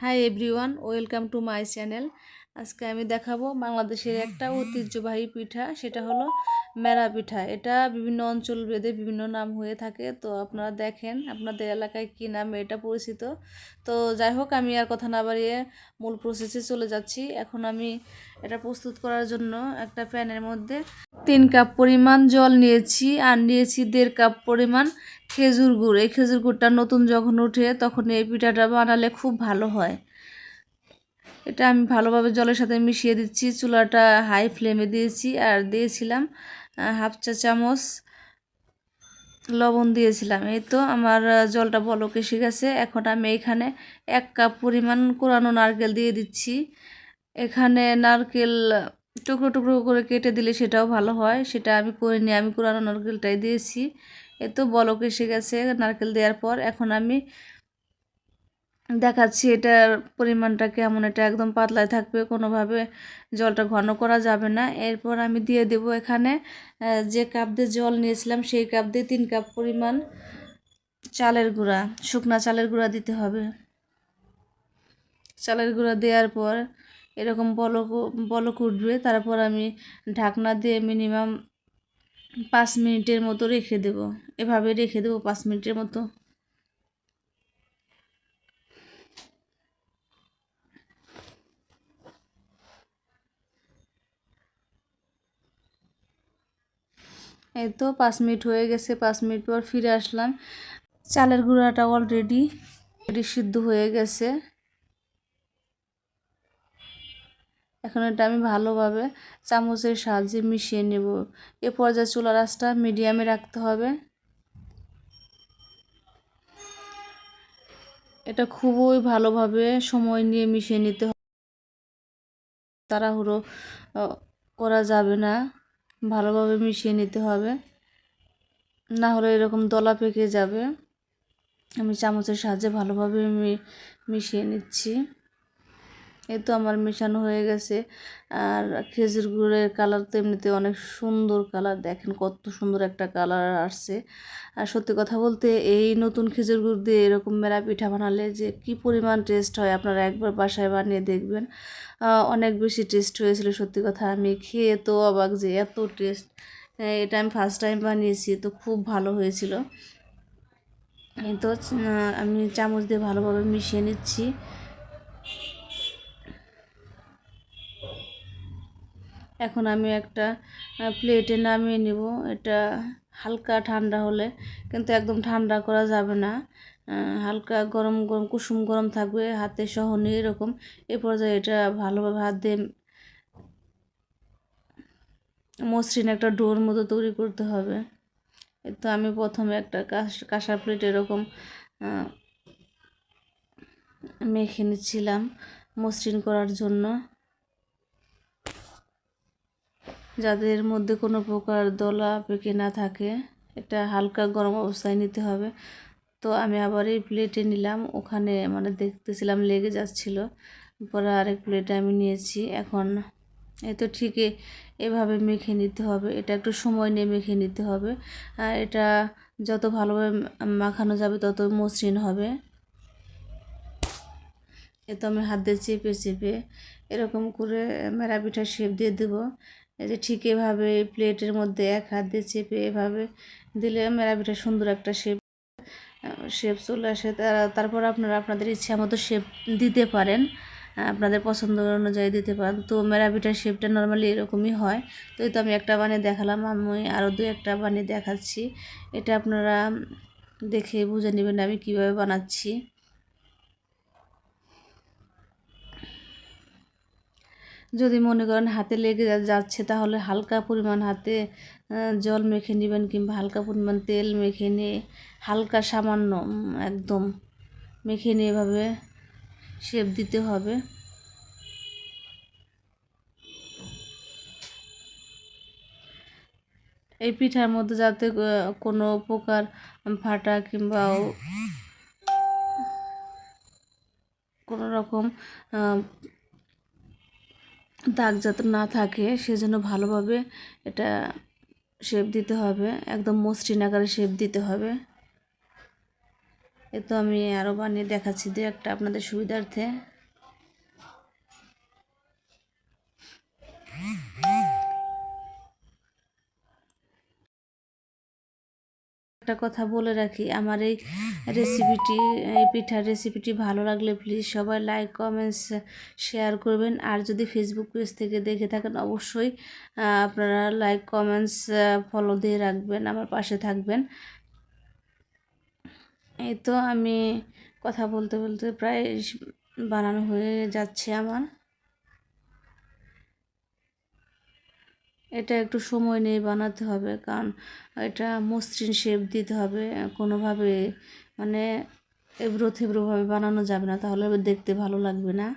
Hi everyone, welcome to my channel. আজকে আমি দেখাবো বাংলাদেশের একটা ঐতিহ্যবাহী পিঠা, সেটা হলো মেরা পিঠা। এটা বিভিন্ন অঞ্চল ভেদে বিভিন্ন নাম হয়ে থাকে। তো আপনারা দেখেন আপনাদের এলাকায় কী নামে এটা পরিচিত। তো যাই হোক, আমি আর কথা না বাড়িয়ে মূল প্রসেসে চলে যাচ্ছি। এখন আমি এটা প্রস্তুত করার জন্য একটা প্যানের মধ্যে 3 কাপ পরিমাণ জল নিয়েছি, আর নিয়েছি 1.5 কাপ পরিমাণ খেজুর গুড়। এই খেজুর গুড়টা নতুন যখন ওঠে তখন এই পিঠাটা বানালে খুব ভালো হয়। এটা আমি ভালোভাবে জলের সাথে মিশিয়ে দিচ্ছি। চুলাটা হাই ফ্লেমে দিয়েছি, আর দিয়েছিলাম হাফ চা চামচ লবণ দিয়েছিলাম। এই তো আমার জলটা বলক এসে গেছে। এখন আমি এখানে 1 কাপ পরিমাণ কোরানো নারকেল দিয়ে দিচ্ছি। এখানে নারকেল টুকরো টুকরো করে কেটে দিলে সেটাও ভালো হয়, সেটা আমি করিনি, আমি কোরানো নারকেলটাই দিয়েছি। এই তো বলক এসে গেছে নারকেল দেওয়ার পর। এখন আমি দেখাচ্ছি এটার পরিমাণটা কেমন। এটা একদম পাতলায় থাকবে, কোনোভাবে জলটা ঘন করা যাবে না। এরপর আমি দিয়ে দেব এখানে যে কাপ দিয়ে জল নিয়েছিলাম সেই কাপ দিয়ে 3 কাপ পরিমাণ চালের গুঁড়া, শুকনা চালের গুঁড়া দিতে হবে। চালের গুঁড়া দেওয়ার পর এরকম বলক উঠবে। তারপর আমি ঢাকনা দিয়ে মিনিমাম 5 মিনিটের মতো রেখে দেব। এভাবে রেখে দেবো 5 মিনিটের মতো। এই তো 5 মিনিট হয়ে গেছে। 5 মিনিট পর ফিরে আসলাম। চালের গুঁড়াটা অলরেডি সিদ্ধ হয়ে গেছে। এখন এটা আমি ভালোভাবে চামচের সাহায্যে মিশিয়ে নেব। এ পর্যায়ে চুলার আঁচটা মিডিয়ামে রাখতে হবে। এটা খুবই ভালোভাবে সময় নিয়ে মিশিয়ে নিতে হবে, তাড়াহুড়ো করা যাবে না। ভালোভাবে মিশিয়ে নিতে হবে, না হলে এরকম দলা পেকে যাবে। আমি চামচের সাহায্যে ভালোভাবে মিশিয়ে নিচ্ছি। এই তো আমার মেশানো হয়ে গেছে। আর খেজুর গুড়ের কালার তো এমনিতে অনেক সুন্দর কালার, দেখেন কত সুন্দর একটা কালার আসছে। আর সত্যি কথা বলতে এই নতুন খেজুর গুড় দিয়ে এরকম মেরা পিঠা বানালে যে কি পরিমাণ টেস্ট হয়, আপনারা একবার বাসায় বানিয়ে দেখবেন। অনেক বেশি টেস্ট হয়েছিল, সত্যি কথা। আমি খেয়ে তো অবাক যে এত টেস্ট। এটা আমি ফার্স্ট টাইম বানিয়েছি, তো খুব ভালো হয়েছিল। এই তো আমি চামচ দিয়ে ভালোভাবে মিশিয়ে নিচ্ছি। এখন আমি একটা প্লেটে নামিয়ে নিব। এটা হালকা ঠান্ডা হলে, কিন্তু একদম ঠান্ডা করা যাবে না। হালকা গরম গরম কুসুম গরম থাকবে, হাতে সহনীয় এরকম। এ পর্যায়ে এটা ভালোভাবে হাত দিয়ে মসৃণ একটা ডোর মতো তৈরি করতে হবে। তো আমি প্রথমে একটা কাঁসার প্লেট এরকম মেখে নিচ্ছিলাম মসৃণ করার জন্য, যাদের মধ্যে কোনো প্রকার দলা পেকে না থাকে। এটা হালকা গরম অবস্থায় নিতে হবে। তো আমি আবার এই প্লেটে নিলাম, ওখানে মানে দেখতেছিলাম লেগে যাচ্ছিল, পরে আরেক প্লেটে আমি নিয়েছি। এখন এই তো ঠিক এভাবে মেখে নিতে হবে। এটা একটু সময় নিয়ে মেখে নিতে হবে, আর এটা যত ভালোভাবে মাখানো যাবে তত মসৃণ হবে। এ তো আমি হাত দিয়ে চেপে চেপে এরকম করে মেরা পিঠার শেপ দিয়ে দেবো। এই যে ঠিক এভাবে প্লেটের মধ্যে এক হাত দিয়ে চেপে এভাবে দিলে মেরা পিঠার সুন্দর একটা শেপ চলে আসে। তারপর আপনারা আপনাদের ইচ্ছা মতো শেপ দিতে পারেন, আপনাদের পছন্দ অনুযায়ী দিতে পারেন। তো মেরা পিঠার শেপটা নর্মালি এরকমই হয়। তো এই তো আমি একটা বানিয়ে দেখালাম, আমি আরও 2-1টা বানিয়ে দেখাচ্ছি। এটা আপনারা দেখে বুঝে নেবেন আমি কিভাবে বানাচ্ছি। যদি মনে করেন হাতে লেগে যাচ্ছে, তাহলে হালকা পরিমাণ হাতে জল মেখে নেবেন, কিংবা হালকা পরিমাণ তেল মেখে নিয়ে হালকা সামান্য একদম মেখে নিয়ে এভাবে শেপ দিতে হবে। এই পিঠার মধ্যে যাতে কোনো প্রকার ফাটা কিংবা কোনো রকম দাগ যাতে না থাকে, সেজন্য ভালোভাবে এটা শেপ দিতে হবে, একদম মসৃণ আকারে শেপ দিতে হবে। এ তো আমি আরও বানিয়ে দেখাচ্ছি 2-1টা আপনাদের সুবিধার্থে। একটা কথা বলে রাখি, আমার এই পিঠার রেসিপিটি ভালো লাগলে প্লিজ সবাই লাইক কমেন্টস শেয়ার করবেন। আর যদি ফেসবুক পেজ থেকে দেখে থাকেন অবশ্যই আপনারা লাইক কমেন্টস ফলো দিয়ে রাখবেন, আমার পাশে থাকবেন। এই তো আমি কথা বলতে বলতে প্রায় বানানো হয়ে যাচ্ছে আমার। এটা একটু সময় নিয়ে বানাতে হবে, কারণ এটা মসৃণ শেপ দিতে হবে, কোনোভাবে মানে এবড়ো থেবড়োভাবে বানানো যাবে না, তাহলে দেখতে ভালো লাগবে না।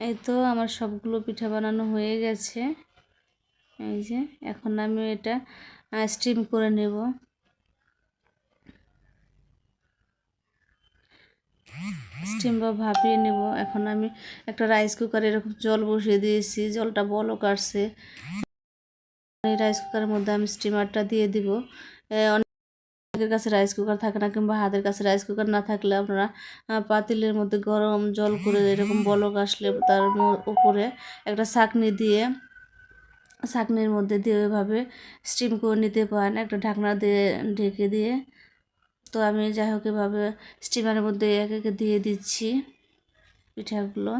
এই তো আমার সবগুলো পিঠা বানানো হয়ে গেছে। এই যে এখন আমি এটা স্টিম করে নেব। স্টিম বা ভাপিয়ে নেব। এখন আমি একটা রাইস কুকারে এরকম জল বসিয়ে দিয়েছি, জলটা বলক আসছে। এই রাইস কুকারের মধ্যে আমি স্টিমারটা দিয়ে দিব। অনেকের কাছে রাইস কুকার থাকে না, কিংবা হাতের কাছে রাইস কুকার না থাকলে আপনারা পাতিলের মধ্যে গরম জল করে এরকম বলক আসলে তার উপরে একটা ছাঁকনির মধ্যে দিয়ে ওইভাবে স্টিম করে নিতে পারেন, একটা ঢাকনা দিয়ে ঢেকে দিয়ে। তো আমি যাই হোক এভাবে স্টিমারের মধ্যে এক একে দিয়ে দিচ্ছি পিঠাগুলো।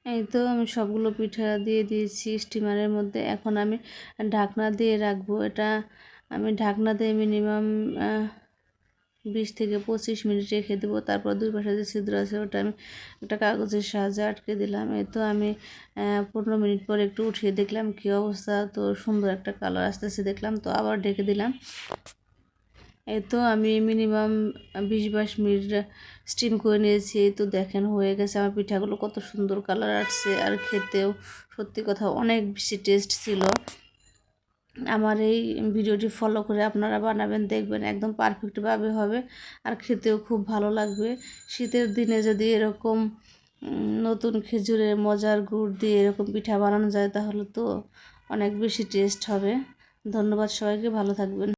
এই তো আমি সবগুলো পিঠা দিয়ে দিয়েছি স্টিমারের মধ্যে। এখন আমি ঢাকনা দিয়ে রাখবো। এটা আমি ঢাকনা দিয়ে মিনিমাম 20 থেকে 25 মিনিট রেখে দেবো। তারপর দুই পাশে যে ছিদ্র আছে ওটা আমি একটা কাগজের সাহায্যে আটকে দিলাম। এই তো আমি 15 মিনিট পর একটু উঠিয়ে দেখলাম কী অবস্থা, তো সুন্দর একটা কালার আসতেছে দেখলাম, তো আবার ঢেকে দিলাম। এই তো আমি মিনিমাম 20-22 মিনিট স্টিম করে নিয়েছি। তো দেখেন হয়ে গেছে আমার পিঠাগুলো, কত সুন্দর কালার আসছে, আর খেতেও সত্যি কথা অনেক বেশি টেস্ট ছিল। আমার এই ভিডিওটি ফলো করে আপনারা বানাবেন, দেখবেন একদম পারফেক্টভাবে হবে, আর খেতেও খুব ভালো লাগবে। শীতের দিনে যদি এরকম নতুন খেজুরের মজার গুড় দিয়ে এরকম পিঠা বানানো যায় তাহলে তো অনেক বেশি টেস্ট হবে। ধন্যবাদ সবাইকে, ভালো থাকবেন।